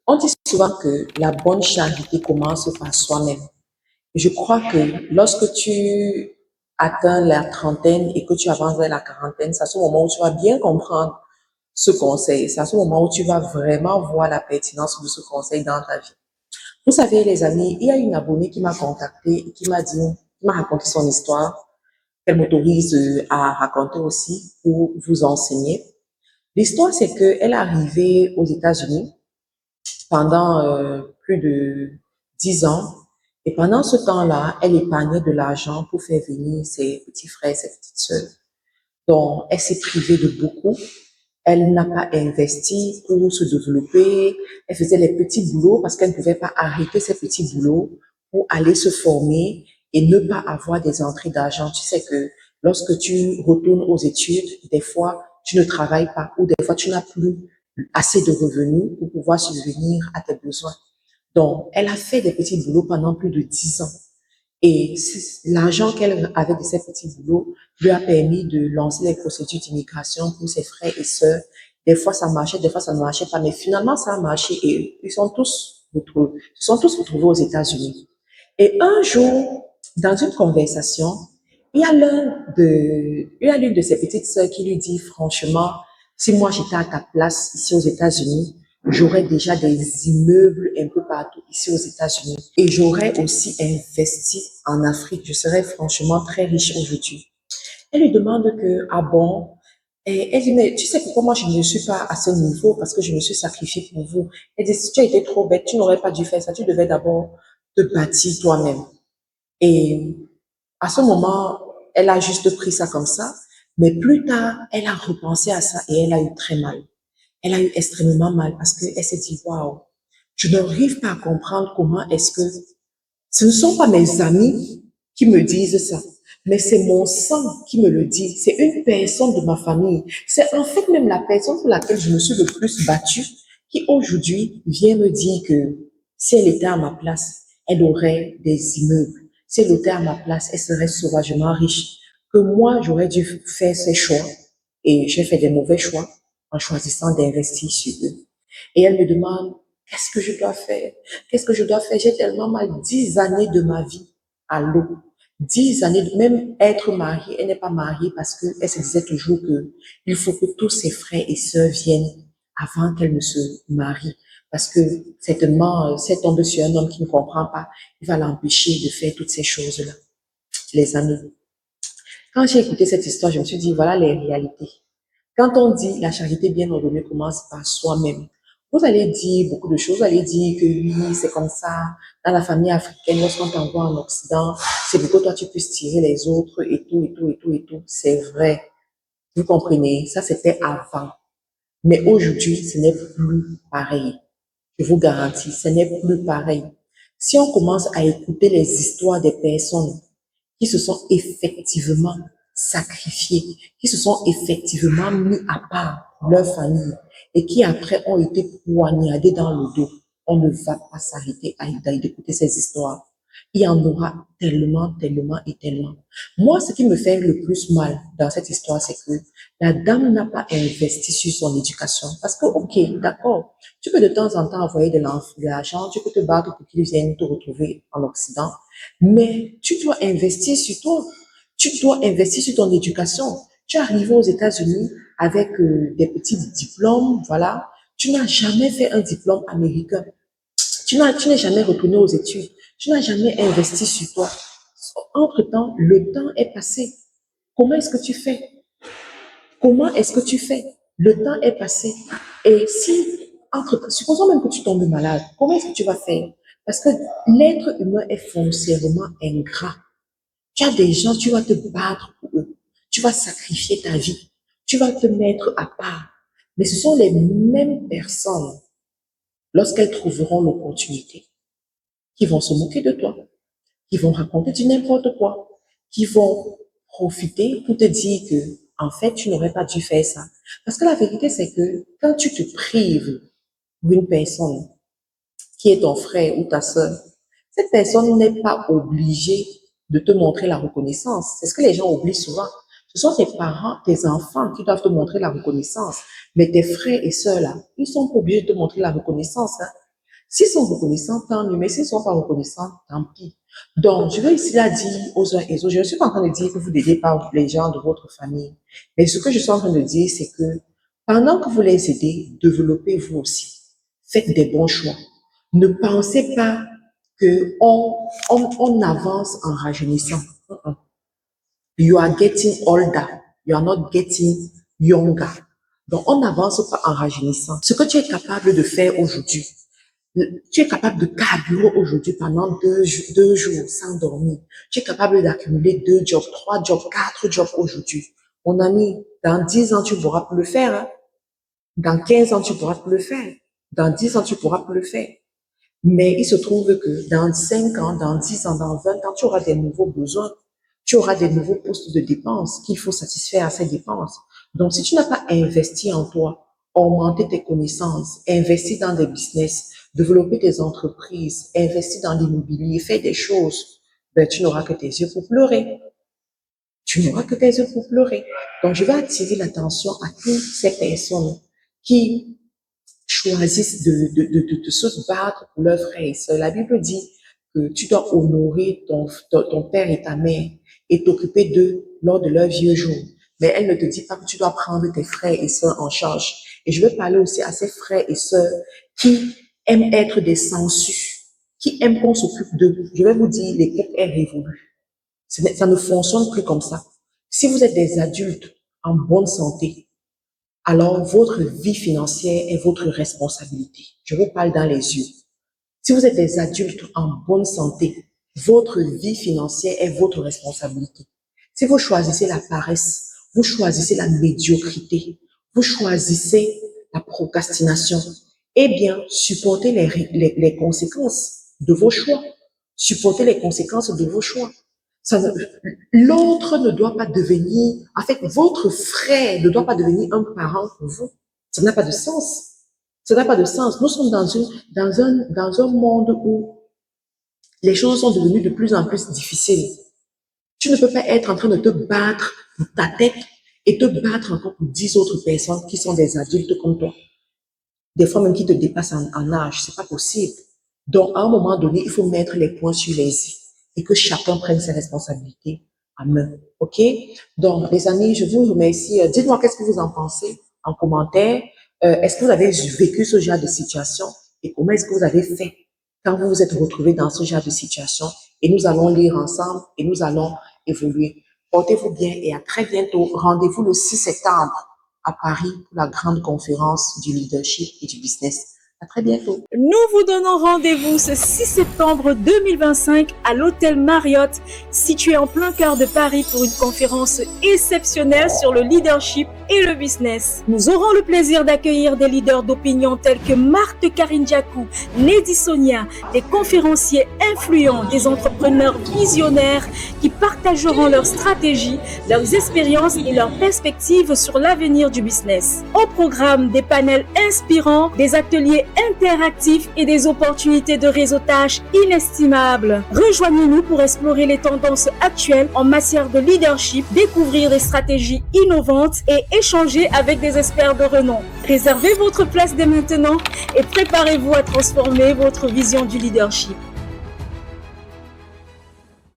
On dit souvent que la bonne charité commence par soi-même. Je crois que lorsque tu atteins la trentaine et que tu avances vers la quarantaine, c'est à ce moment où tu vas bien comprendre ce conseil. C'est à ce moment où tu vas vraiment voir la pertinence de ce conseil dans ta vie. Vous savez, les amis, il y a une abonnée qui m'a contacté et qui m'a raconté son histoire, qu'elle m'autorise à raconter aussi pour vous enseigner. L'histoire, c'est qu'elle est arrivée aux États-Unis pendant plus de 10 ans. Et pendant ce temps-là, elle épargnait de l'argent pour faire venir ses petits frères, ses petites sœurs. Donc, elle s'est privée de beaucoup. Elle n'a pas investi pour se développer. Elle faisait les petits boulots parce qu'elle ne pouvait pas arrêter ses petits boulots pour aller se former et ne pas avoir des entrées d'argent. Tu sais que lorsque tu retournes aux études, des fois, tu ne travailles pas ou des fois, tu n'as plus assez de revenus pour pouvoir subvenir à tes besoins. Donc, elle a fait des petits boulots pendant plus de 10 ans. Et l'argent qu'elle avait de ces petits boulots lui a permis de lancer les procédures d'immigration pour ses frères et sœurs. Des fois, ça marchait, des fois, ça ne marchait pas. Mais finalement, ça a marché et se sont tous retrouvés aux États-Unis. Et un jour, dans une conversation, il y a l'une de ses petites sœurs qui lui dit, franchement, si moi j'étais à ta place ici aux États-Unis, j'aurais déjà des immeubles un peu partout ici aux États-Unis. Et j'aurais aussi investi en Afrique. Je serais franchement très riche aujourd'hui. Elle lui demande que, ah bon, et elle dit, mais tu sais pourquoi moi je ne suis pas à ce niveau parce que je me suis sacrifiée pour vous. Elle dit, si tu as été trop bête, tu n'aurais pas dû faire ça. Tu devais d'abord te bâtir toi-même. Et à ce moment, elle a juste pris ça comme ça. Mais plus tard, elle a repensé à ça et elle a eu très mal. Elle a eu extrêmement mal parce qu'elle s'est dit, waouh, je n'arrive pas à comprendre comment est-ce que ce ne sont pas mes amis qui me disent ça, mais c'est mon sang qui me le dit. C'est une personne de ma famille. C'est en fait même la personne pour laquelle je me suis le plus battue qui aujourd'hui vient me dire que si elle était à ma place, elle aurait des immeubles. Si elle était à ma place, elle serait sauvagement riche. Que moi, j'aurais dû faire ces choix et j'ai fait des mauvais choix en choisissant d'investir sur eux. Et elle me demande, qu'est-ce que je dois faire? Qu'est-ce que je dois faire? J'ai tellement mal 10 années de ma vie à l'eau. 10 années, même être mariée, elle n'est pas mariée parce qu'elle se disait toujours que il faut que tous ses frères et sœurs viennent avant qu'elle ne se marie. Parce que certainement, si elle tombe sur un homme qui ne comprend pas, il va l'empêcher de faire toutes ces choses-là. Les amis. Quand j'ai écouté cette histoire, je me suis dit, voilà les réalités. Quand on dit la charité bien ordonnée commence par soi-même, vous allez dire beaucoup de choses. Vous allez dire que oui, c'est comme ça. Dans la famille africaine, lorsqu'on t'envoie en Occident, c'est pour que toi tu puisses tirer les autres et tout, et tout, et tout, et tout. C'est vrai. Vous comprenez? Ça, c'était avant. Mais aujourd'hui, ce n'est plus pareil. Je vous garantis, ce n'est plus pareil. Si on commence à écouter les histoires des personnes qui se sont effectivement sacrifiés, qui se sont effectivement mis à part leur famille et qui après ont été poignardés dans le dos. On ne va pas s'arrêter à d'écouter ces histoires. Il y en aura tellement, tellement et tellement. Moi, ce qui me fait le plus mal dans cette histoire, c'est que la dame n'a pas investi sur son éducation. Parce que, ok, d'accord, tu peux de temps en temps envoyer de l'argent, tu peux te battre pour qu'ils viennent te retrouver en Occident, mais tu dois investir sur toi. Tu dois investir sur ton éducation. Tu es arrivé aux États-Unis avec des petits diplômes, voilà. Tu n'as jamais fait un diplôme américain. Tu n'es jamais retourné aux études. Tu n'as jamais investi sur toi. Entre-temps, le temps est passé. Comment est-ce que tu fais? Comment est-ce que tu fais? Le temps est passé. Et si, supposons même que tu tombes malade, comment est-ce que tu vas faire? Parce que l'être humain est foncièrement ingrat. Tu as des gens, tu vas te battre pour eux. Tu vas sacrifier ta vie. Tu vas te mettre à part. Mais ce sont les mêmes personnes, lorsqu'elles trouveront l'opportunité, qui vont se moquer de toi, qui vont raconter du n'importe quoi, qui vont profiter pour te dire que, en fait, tu n'aurais pas dû faire ça. Parce que la vérité, c'est que quand tu te prives d'une personne qui est ton frère ou ta sœur, cette personne n'est pas obligée de te montrer la reconnaissance. C'est ce que les gens oublient souvent. Ce sont tes parents, tes enfants qui doivent te montrer la reconnaissance. Mais tes frères et sœurs, là, ils sont pas obligés de te montrer la reconnaissance. Hein. S'ils sont reconnaissants, tant mieux, mais s'ils ne sont pas reconnaissants, tant pis. Donc, je veux ici là dire aux uns et aux autres, je ne suis pas en train de dire que vous n'aidez pas les gens de votre famille, mais ce que je suis en train de dire, c'est que pendant que vous les aidez, développez vous aussi. Faites des bons choix. Ne pensez pas que on avance en rajeunissant. You are getting older. You are not getting younger. Donc, on n'avance pas en rajeunissant. Ce que tu es capable de faire aujourd'hui, tu es capable de carburer aujourd'hui pendant deux jours sans dormir. Tu es capable d'accumuler 2 jobs, 3 jobs, 4 jobs aujourd'hui. Mon ami, dans 10 ans, tu pourras plus le faire. Hein? Dans 15 ans, tu pourras plus le faire. Dans 10 ans, tu pourras plus le faire. Mais il se trouve que dans 5 ans, dans 10 ans, dans 20 ans, tu auras des nouveaux besoins. Tu auras des nouveaux postes de dépenses qu'il faut satisfaire à ces dépenses. Donc, si tu n'as pas investi en toi, augmenter tes connaissances, investir dans des business, développer des entreprises, investir dans l'immobilier, faire des choses, ben, tu n'auras que tes yeux pour pleurer. Tu n'auras que tes yeux pour pleurer. Donc, je vais attirer l'attention à toutes ces personnes qui choisissent de se battre pour leurs frères et sœurs. La Bible dit que tu dois honorer ton père et ta mère et t'occuper d'eux lors de leurs vieux jours. Mais elle ne te dit pas que tu dois prendre tes frères et sœurs en charge. Et je veux parler aussi à ces frères et sœurs qui aiment être des sensus, qui aiment qu'on s'occupe d'eux. Je vais vous dire, l'époque est révolue. Ça ne fonctionne plus comme ça. Si vous êtes des adultes en bonne santé, alors votre vie financière est votre responsabilité. Je vous parle dans les yeux. Si vous êtes des adultes en bonne santé, votre vie financière est votre responsabilité. Si vous choisissez la paresse, vous choisissez la médiocrité, vous choisissez la procrastination, eh bien, supportez les conséquences de vos choix. Supportez les conséquences de vos choix. L'autre ne doit pas devenir, en fait, votre frère ne doit pas devenir un parent pour vous. Ça n'a pas de sens. Ça n'a pas de sens. Nous sommes dans un monde où les choses sont devenues de plus en plus difficiles. Tu ne peux pas être en train de te battre pour ta tête et te battre encore pour 10 autres personnes qui sont des adultes comme toi. Des fois même qui te dépassent en âge. C'est pas possible. Donc, à un moment donné, il faut mettre les points sur les i et que chacun prenne ses responsabilités en main. OK? Donc, les amis, je vous remercie. Dites-moi qu'est-ce que vous en pensez en commentaire. Est-ce que vous avez vécu ce genre de situation et comment est-ce que vous avez fait quand vous vous êtes retrouvés dans ce genre de situation? Et nous allons lire ensemble et nous allons évoluer. Portez-vous bien et à très bientôt. Rendez-vous le 6 septembre à Paris pour la grande conférence du leadership et du business. À très bientôt. Nous vous donnons rendez-vous ce 6 septembre 2025 à l'hôtel Marriott, situé en plein cœur de Paris pour une conférence exceptionnelle sur le leadership et le business. Nous aurons le plaisir d'accueillir des leaders d'opinion tels que Marthe Karinjakou, Lady Sonia, des conférenciers influents, des entrepreneurs visionnaires qui partageront leurs stratégies, leurs expériences et leurs perspectives sur l'avenir du business. Au programme, des panels inspirants, des ateliers interactifs et des opportunités de réseautage inestimables. Rejoignez-nous pour explorer les tendances actuelles en matière de leadership, découvrir des stratégies innovantes et échanger avec des experts de renom. Réservez votre place dès maintenant et préparez-vous à transformer votre vision du leadership.